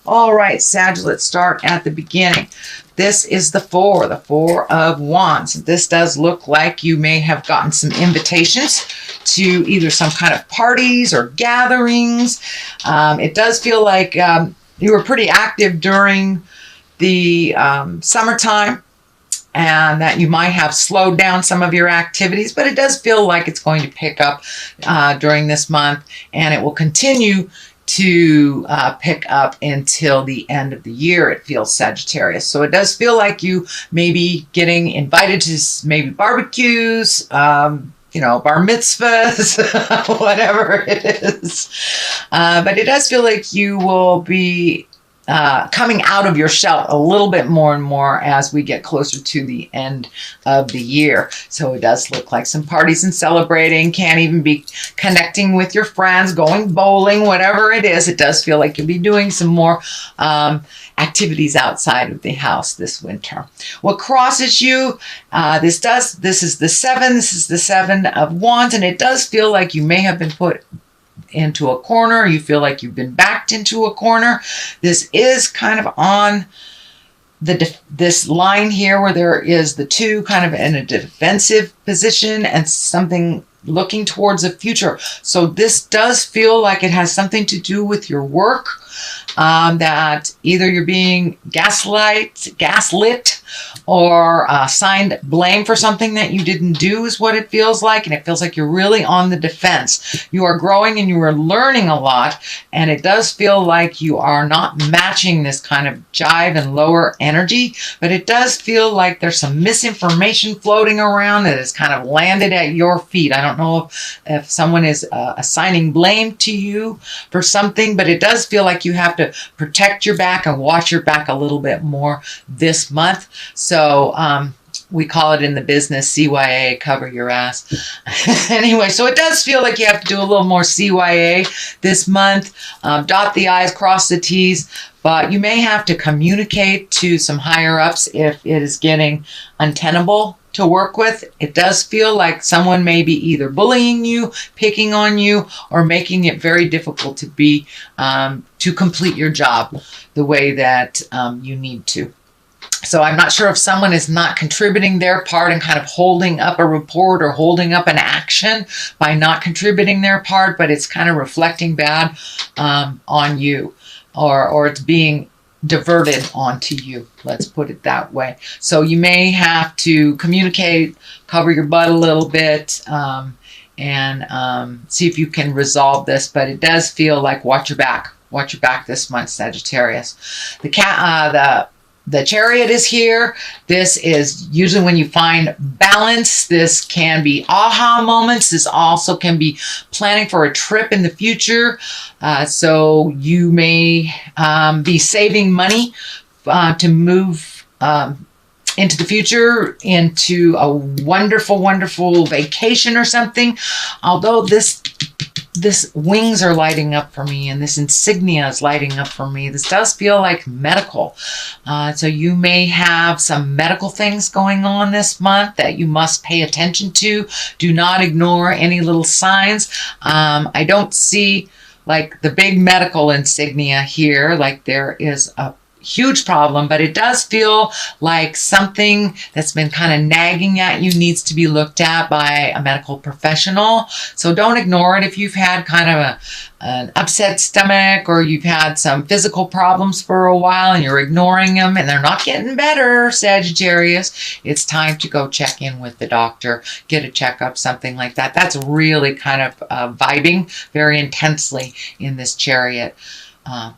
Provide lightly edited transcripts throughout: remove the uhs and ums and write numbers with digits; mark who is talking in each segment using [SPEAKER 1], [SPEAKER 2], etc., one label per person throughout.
[SPEAKER 1] All right, Sag, let's start at the beginning. This is the Four of Wands. This does look like you may have gotten some invitations to either some kind of parties or gatherings. It does feel like you were pretty active during the summertime, and that you might have slowed down some of your activities, but it does feel like it's going to pick up during this month, and it will continue to pick up until the end of the year, it feels, Sagittarius. So it does feel like you may be getting invited to maybe barbecues, bar mitzvahs, whatever it is. But it does feel like you will be coming out of your shell a little bit more and more as we get closer to the end of the year. So it does look like some parties and celebrating, can't even be connecting with your friends, going bowling, whatever it is. It does feel like you'll be doing some more activities outside of the house this winter. What crosses you, this is the Seven of Wands, and it does feel like you may have been put into a corner. You feel like you've been backed into a corner. This is kind of on this line here where there is the two kind of in a defensive position and something looking towards the future. So this does feel like it has something to do with your work, that either you're being gaslit, or assigned blame for something that you didn't do is what it feels like. And it feels like you're really on the defense. You are growing and you are learning a lot. And it does feel like you are not matching this kind of jive and lower energy. But it does feel like there's some misinformation floating around that has kind of landed at your feet. I don't know if someone is assigning blame to you for something, but it does feel like you have to protect your back and watch your back a little bit more this month. So we call it in the business CYA, cover your ass. Anyway, so it does feel like you have to do a little more CYA this month. Dot the I's, cross the T's, but you may have to communicate to some higher ups if it is getting untenable to work with. It does feel like someone may be either bullying you, picking on you, or making it very difficult to be to complete your job the way that you need to. So I'm not sure if someone is not contributing their part and kind of holding up a report or holding up an action by not contributing their part, but it's kind of reflecting bad on you, or it's being diverted onto you. Let's put it that way. So you may have to communicate, cover your butt a little bit, and see if you can resolve this. But it does feel like watch your back. Watch your back this month, Sagittarius. The Chariot is here. This is usually when you find balance. This can be aha moments. This also can be planning for a trip in the future. So you may be saving money to move into the future, into a wonderful, wonderful vacation or something. Although this wings are lighting up for me, and this insignia is lighting up for me. This does feel like medical. So you may have some medical things going on this month that you must pay attention to. Do not ignore any little signs. I don't see like the big medical insignia here, like there is a huge problem, but it does feel like something that's been kind of nagging at you needs to be looked at by a medical professional. So don't ignore it. If you've had kind of an upset stomach, or you've had some physical problems for a while and you're ignoring them and they're not getting better, Sagittarius, it's time to go check in with the doctor, get a checkup, something like that. That's really kind of vibing very intensely in this Chariot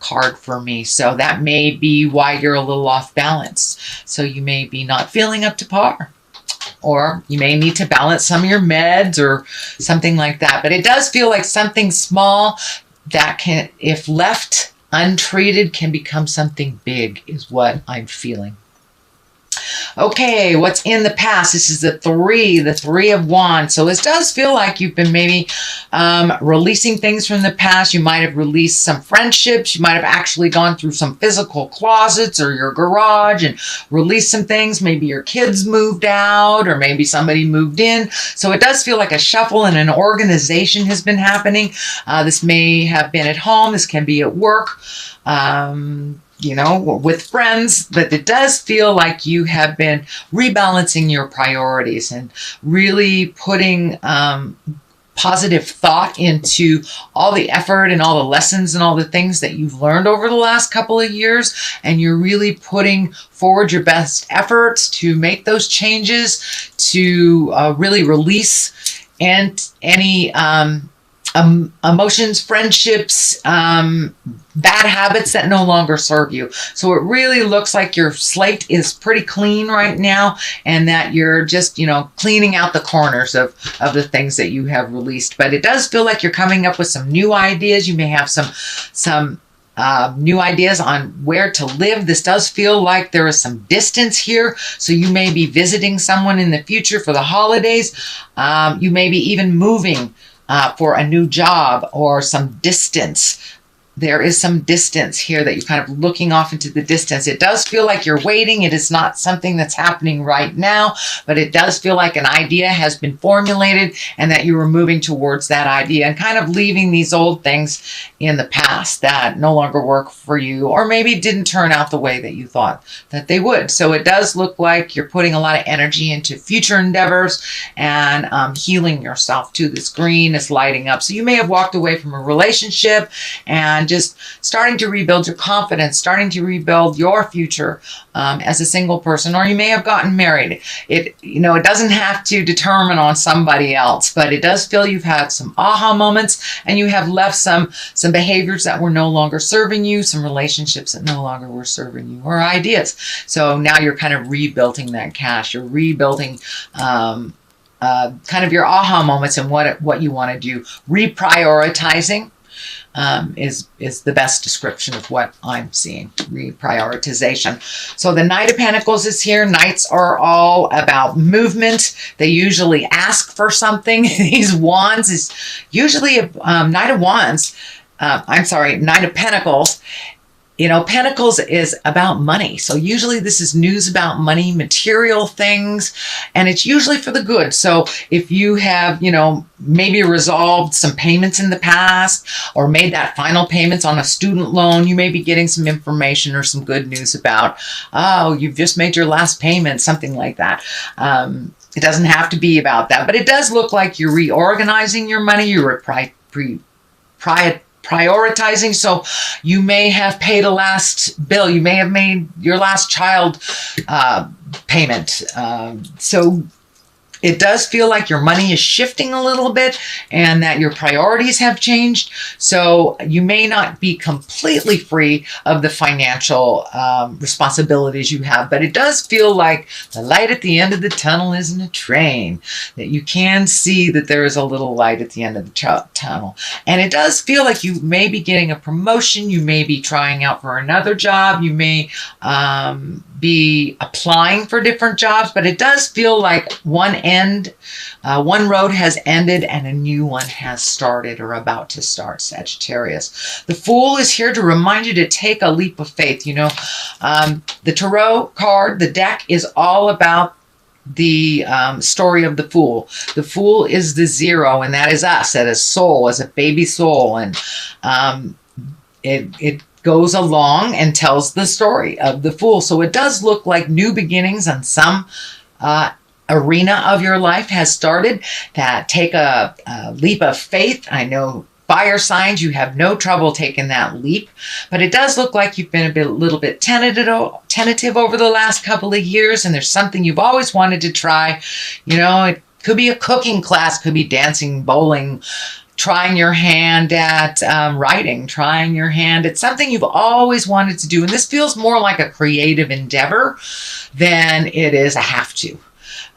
[SPEAKER 1] card for me. So that may be why you're a little off balance. So you may be not feeling up to par, or you may need to balance some of your meds or something like that. But it does feel like something small that can, if left untreated, can become something big, is what I'm feeling. Okay, what's in the past? This is the Three of Wands. So this does feel like you've been maybe releasing things from the past. You might have released some friendships. You might have actually gone through some physical closets or your garage and released some things. Maybe your kids moved out, or maybe somebody moved in. So it does feel like a shuffle and an organization has been happening. This may have been at home. This can be at work. you know, with friends, but it does feel like you have been rebalancing your priorities and really putting positive thought into all the effort and all the lessons and all the things that you've learned over the last couple of years. And you're really putting forward your best efforts to make those changes, to really release and any emotions, friendships, bad habits that no longer serve you. So it really looks like your slate is pretty clean right now, and that you're just, you know, cleaning out the corners of the things that you have released. But it does feel like you're coming up with some new ideas. You may have some new ideas on where to live. This does feel like there is some distance here. So you may be visiting someone in the future for the holidays. You may be even moving for a new job or some distance. There is some distance here that you're kind of looking off into the distance. It does feel like you're waiting. It is not something that's happening right now, but it does feel like an idea has been formulated and that you were moving towards that idea and kind of leaving these old things in the past that no longer work for you, or maybe didn't turn out the way that you thought that they would. So it does look like you're putting a lot of energy into future endeavors and healing yourself too. This green is lighting up. So you may have walked away from a relationship and just starting to rebuild your confidence, starting to rebuild your future as a single person, or you may have gotten married. It doesn't have to determine on somebody else, but it does feel you've had some aha moments and you have left some behaviors that were no longer serving you, some relationships that no longer were serving you, or ideas. So now you're kind of rebuilding that cache. You're rebuilding kind of your aha moments and what you want to do. Reprioritizing is the best description of what I'm seeing. Reprioritization. So the Knight of Pentacles is here. Knights are all about movement. They usually ask for something. These wands is usually a Knight of Wands. Knight of Pentacles. You know, Pentacles is about money. So usually this is news about money, material things, and it's usually for the good. So if you have, maybe resolved some payments in the past or made that final payments on a student loan, you may be getting some information or some good news about, oh, you've just made your last payment, something like that. It doesn't have to be about that, but it does look like you're reorganizing your money. You're prioritizing. So you may have paid a last bill. You may have made your last child payment. So it does feel like your money is shifting a little bit and that your priorities have changed. So you may not be completely free of the financial responsibilities you have, but it does feel like the light at the end of the tunnel isn't a train, that you can see that there is a little light at the end of the tunnel. And it does feel like you may be getting a promotion. You may be trying out for another job. You may be applying for different jobs, but it does feel like one road has ended and a new one has started or about to start, Sagittarius. The Fool is here to remind you to take a leap of faith. The Tarot card, the deck, is all about the story of the Fool. The Fool is the zero, and that is us, that is soul, as a baby soul. And it goes along and tells the story of the Fool. So it does look like new beginnings on some arena of your life has started. That take a leap of faith. I know fire signs, you have no trouble taking that leap, but it does look like you've been a little bit tentative over the last couple of years, and there's something you've always wanted to try. It could be a cooking class, could be dancing, bowling, trying your hand at writing, trying your hand at something you've always wanted to do. And this feels more like a creative endeavor than it is a have to.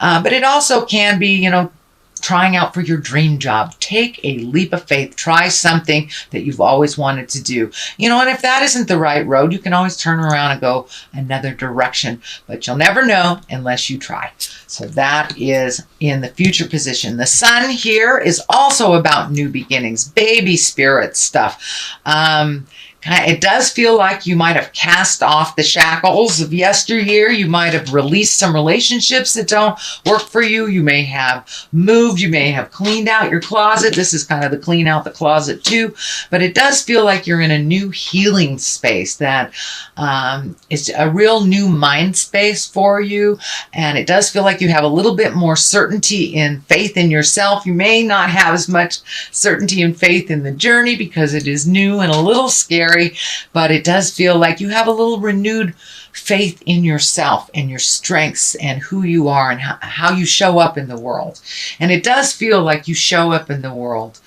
[SPEAKER 1] But it also can be, trying out for your dream job. Take a leap of faith. Try something that you've always wanted to do. And if that isn't the right road, you can always turn around and go another direction. But you'll never know unless you try. So that is in the future position. The Sun here is also about new beginnings, baby spirit stuff. It does feel like you might have cast off the shackles of yesteryear. You might have released some relationships that don't work for you. You may have moved. You may have cleaned out your closet. This is kind of the clean out the closet too. But it does feel like you're in a new healing space that is a real new mind space for you. And it does feel like you have a little bit more certainty and faith in yourself. You may not have as much certainty and faith in the journey because it is new and a little scary. But it does feel like you have a little renewed faith in yourself and your strengths and who you are and how you show up in the world. And it does feel like you show up in the world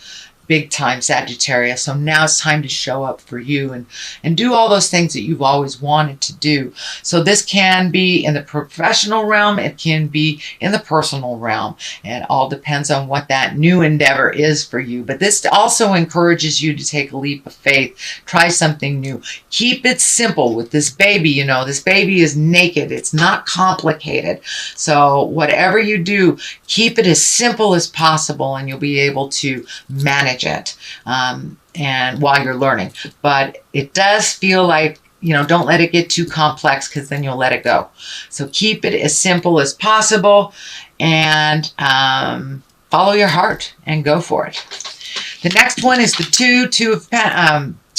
[SPEAKER 1] big time, Sagittarius. So now it's time to show up for you and do all those things that you've always wanted to do. So this can be in the professional realm. It can be in the personal realm. And it all depends on what that new endeavor is for you. But this also encourages you to take a leap of faith. Try something new. Keep it simple with this baby. You know, this baby is naked. It's not complicated. So whatever you do, keep it as simple as possible and you'll be able to manage it and while you're learning. But it does feel like, you know, don't let it get too complex because then you'll let it go. So keep it as simple as possible and follow your heart and go for it. The next one is the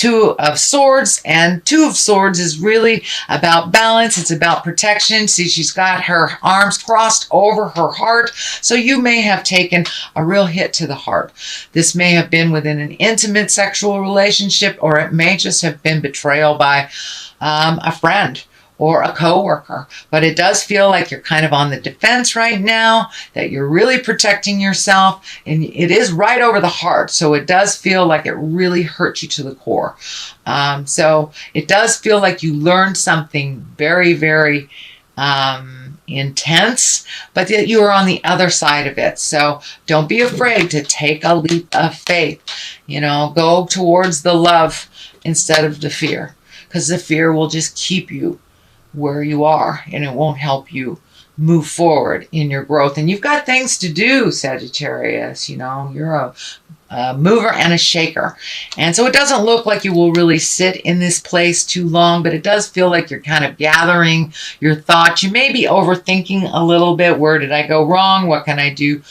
[SPEAKER 1] Two of Swords, and Two of Swords is really about balance. It's about protection. See, she's got her arms crossed over her heart. So you may have taken a real hit to the heart. This may have been within an intimate sexual relationship, or it may just have been betrayal by a friend or a coworker. But it does feel like you're kind of on the defense right now, that you're really protecting yourself, and it is right over the heart. So it does feel like it really hurt you to the core. So it does feel like you learned something very, very intense, but that you are on the other side of it. So don't be afraid to take a leap of faith. You know, go towards the love instead of the fear, because the fear will just keep you where you are and it won't help you move forward in your growth. And you've got things to do, Sagittarius. You know, you're a mover and a shaker. And so it doesn't look like you will really sit in this place too long, but it does feel like you're kind of gathering your thoughts. You may be overthinking a little bit. Where did I go wrong? What can I do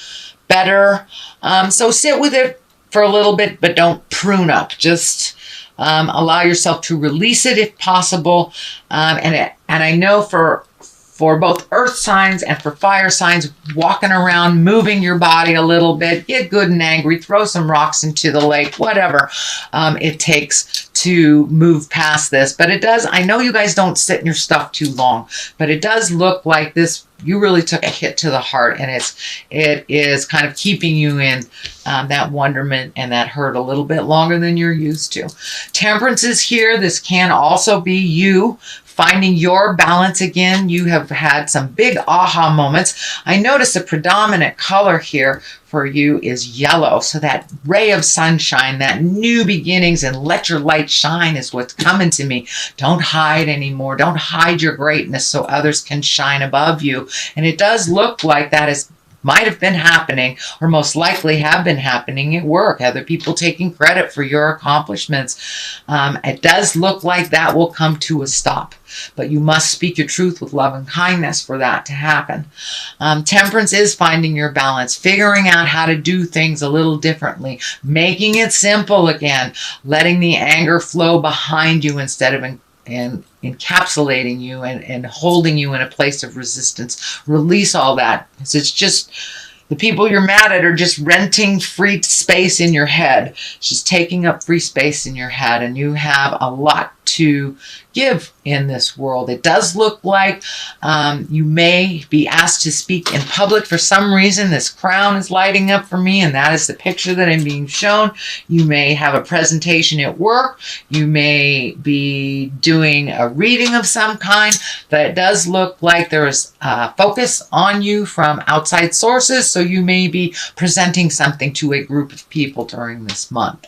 [SPEAKER 1] better? So sit with it for a little bit, but don't prune up. Just allow yourself to release it if possible. And I know for both earth signs and for fire signs, walking around, moving your body a little bit, get good and angry, throw some rocks into the lake, whatever it takes to move past this. But it does, I know you guys don't sit in your stuff too long, but it does look like this, you really took a hit to the heart, and it is kind of keeping you in that wonderment and that hurt a little bit longer than you're used to. Temperance is here. This can also be you finding your balance again. You have had some big aha moments. I notice a predominant color here for you is yellow. So that ray of sunshine, that new beginnings, and let your light shine is what's coming to me. Don't hide anymore. Don't hide your greatness so others can shine above you. And it does look like that is might have been happening, or most likely have been happening at work. Other people taking credit for your accomplishments. It does look like that will come to a stop, but you must speak your truth with love and kindness for that to happen. Temperance is finding your balance, figuring out how to do things a little differently, making it simple again, letting the anger flow behind you instead of encapsulating you and holding you in a place of resistance. Release all that. It's just the people you're mad at are just renting free space in your head, just taking up free space in your head, and you have a lot to give in this world. It does look like you may be asked to speak in public for some reason. This crown is lighting up for me, and that is the picture that I'm being shown. You may have a presentation at work. You may be doing a reading of some kind, but it does look like there is focus on you from outside sources, so you may be presenting something to a group of people during this month.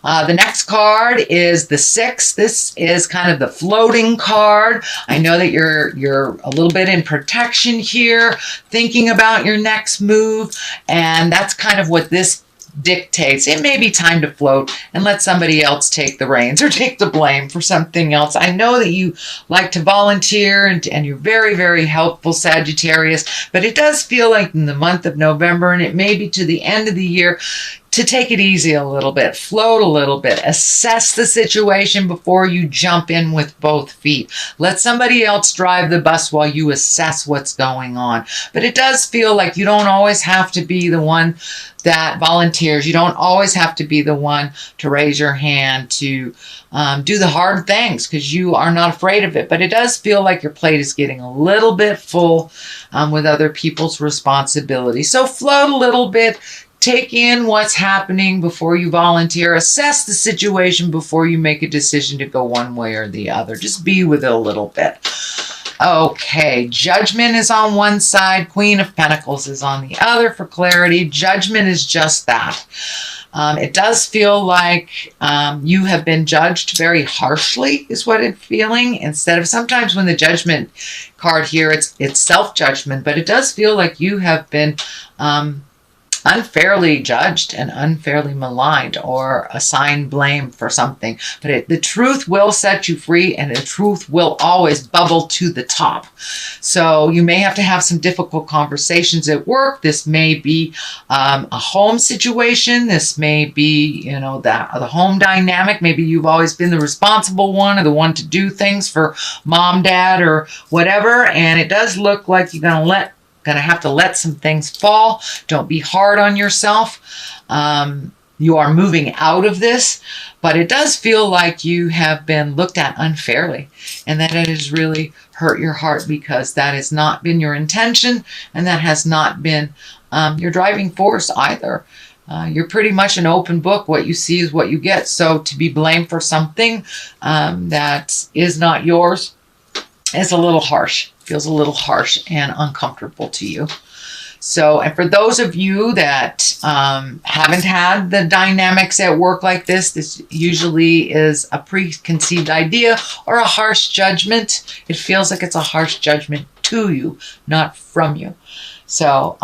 [SPEAKER 1] The next card is the 6. This is kind of the floating card. I know that you're a little bit in protection here, thinking about your next move, and that's kind of what this dictates it may be time to float and let somebody else take the reins or take the blame for something else. I know that you like to volunteer and you're very, very helpful, Sagittarius, but it does feel like in the month of November, and it may be to the end of the year, to take it easy a little bit, float a little bit, assess the situation before you jump in with both feet. Let somebody else drive the bus while you assess what's going on. But it does feel like you don't always have to be the one that volunteers. You don't always have to be the one to raise your hand to do the hard things, because you are not afraid of it. But it does feel like your plate is getting a little bit full with other people's responsibility. So float a little bit. Take in what's happening before you volunteer. Assess the situation before you make a decision to go one way or the other. Just be with it a little bit. Okay, Judgment is on one side. Queen of Pentacles is on the other for clarity. Judgment is just that. It does feel like you have been judged very harshly, is what it's feeling. Instead of, sometimes when the Judgment card here, it's self-judgment, but it does feel like you have been unfairly judged and unfairly maligned or assigned blame for something. But the truth will set you free, and the truth will always bubble to the top. So you may have to have some difficult conversations at work. This may be a home situation. This may be, you know, the home dynamic. Maybe you've always been the responsible one or the one to do things for mom, dad, or whatever. And it does look like you're going to have to let some things fall. Don't be hard on yourself. You are moving out of this, but it does feel like you have been looked at unfairly, and that it has really hurt your heart, because that has not been your intention, and that has not been your driving force either. You're pretty much an open book. What you see is what you get. So to be blamed for something that is not yours is a little harsh. Feels a little harsh and uncomfortable to you. So, and for those of you that haven't had the dynamics at work like this usually is a preconceived idea or a harsh judgment. It feels like it's a harsh judgment to you, not from you. So,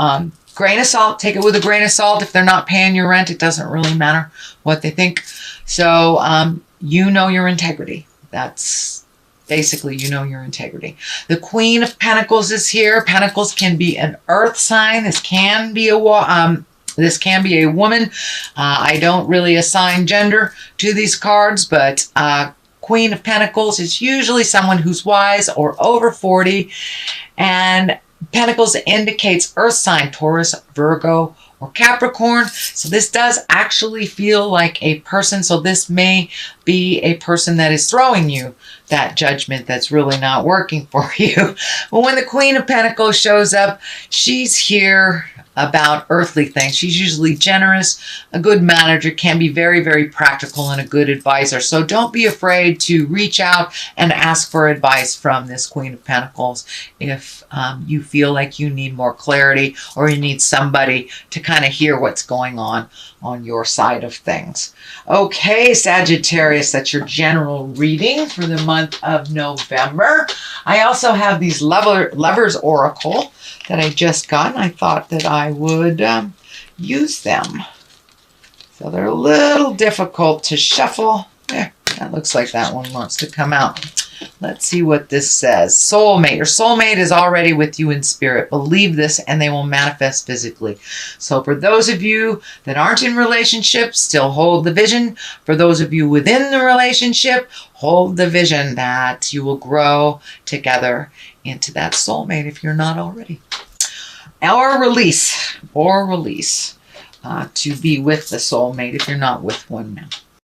[SPEAKER 1] grain of salt, take it with a grain of salt. If they're not paying your rent, it doesn't really matter what they think. So, you know your integrity. That's basically, you know your integrity. The Queen of Pentacles is here. Pentacles can be an earth sign. This can be a woman. I don't really assign gender to these cards, but Queen of Pentacles is usually someone who's wise or over 40. And Pentacles indicates earth sign, Taurus, Virgo, or Capricorn. So this does actually feel like a person. So this may be a person that is throwing you that judgment that's really not working for you. But when the Queen of Pentacles shows up, she's here about earthly things. She's usually generous, a good manager, can be very, very practical, and a good advisor. So don't be afraid to reach out and ask for advice from this Queen of Pentacles if you feel like you need more clarity or you need somebody to kind of hear what's going on your side of things. Okay, Sagittarius, that's your general reading for the month of November. I also have these Lovers Oracle that I just got, and I thought that I would use them. So they're a little difficult to shuffle. There, that looks like that one wants to come out. Let's see what this says. Soulmate. Your soulmate is already with you in spirit. Believe this and they will manifest physically. So for those of you that aren't in relationships, still hold the vision. For those of you within the relationship, hold the vision that you will grow together into that soulmate if you're not already. Or release to be with the soulmate if you're not with one now.